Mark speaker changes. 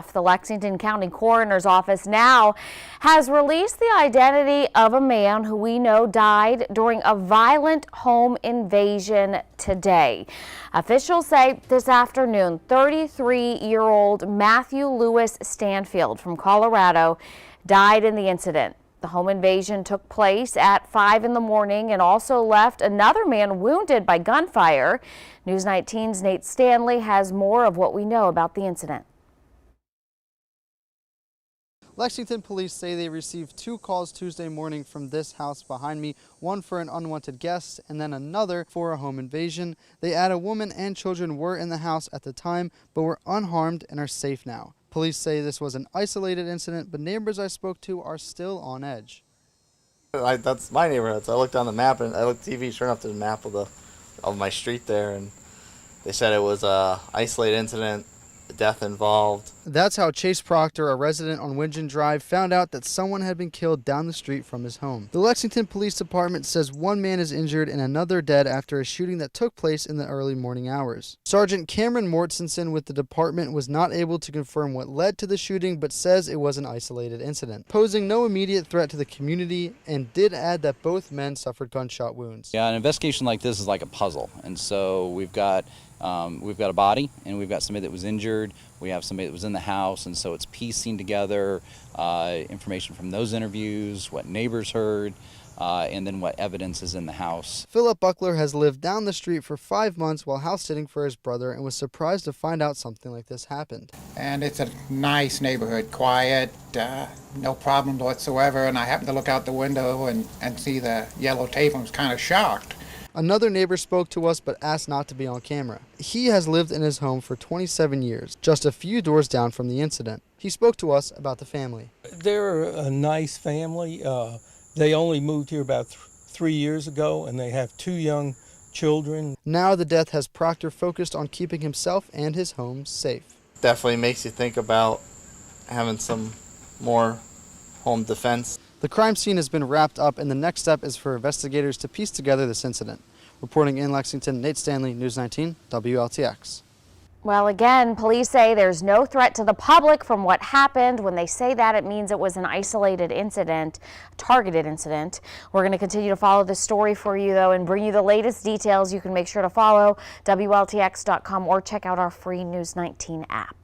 Speaker 1: The Lexington County Coroner's Office now has released the identity of a man who we know died during a violent home invasion today. Officials say this afternoon, 33-year-old Matthew Lewis Stanfield from Colorado died in the incident. The home invasion took place at 5 in the morning and also left another man wounded by gunfire. News 19's Nate Stanley has more of what we know about the incident.
Speaker 2: Lexington Police say they received 2 calls Tuesday morning from this house behind me, one for an unwanted guest and then another for a home invasion. They add a woman and children were in the house at the time but were unharmed and are safe now. Police say this was an isolated incident, but neighbors I spoke to are still on edge.
Speaker 3: That's my neighborhood, so I looked on the map and I looked TV, sure enough there's a map of my street there, and they said it was a isolated incident. Death involved.
Speaker 2: That's how Chase Proctor, a resident on Wingeon Drive, found out that someone had been killed down the street from his home. The Lexington Police Department says 1 man is injured and another dead after a shooting that took place in the early morning hours. Sergeant Cameron Mortensen with the department was not able to confirm what led to the shooting, but says it was an isolated incident, posing no immediate threat to the community, and did add that both men suffered gunshot wounds.
Speaker 4: Yeah, an investigation like this is like a puzzle, and so we've got a body and we've got somebody that was injured. We have somebody that was in the house, and so it's piecing together information from those interviews, what neighbors heard, and then what evidence is in the house.
Speaker 2: Philip Buckler has lived down the street for 5 months while house sitting for his brother and was surprised to find out something like this happened.
Speaker 5: And it's a nice neighborhood, quiet, no problems whatsoever, and I happened to look out the window and see the yellow tape and was kind of shocked.
Speaker 2: Another neighbor spoke to us but asked not to be on camera. He has lived in his home for 27 years, just a few doors down from the incident. He spoke to us about the family.
Speaker 6: They're a nice family. They only moved here about 3 years ago, and they have 2 young children.
Speaker 2: Now the death has Proctor focused on keeping himself and his home safe.
Speaker 3: Definitely makes you think about having some more home defense.
Speaker 2: The crime scene has been wrapped up, and the next step is for investigators to piece together this incident. Reporting in Lexington, Nate Stanley, News 19, WLTX.
Speaker 1: Well, again, police say there's no threat to the public from what happened. When they say that, it means it was an isolated incident, targeted incident. We're going to continue to follow this story for you, though, and bring you the latest details. You can make sure to follow WLTX.com or check out our free News 19 app.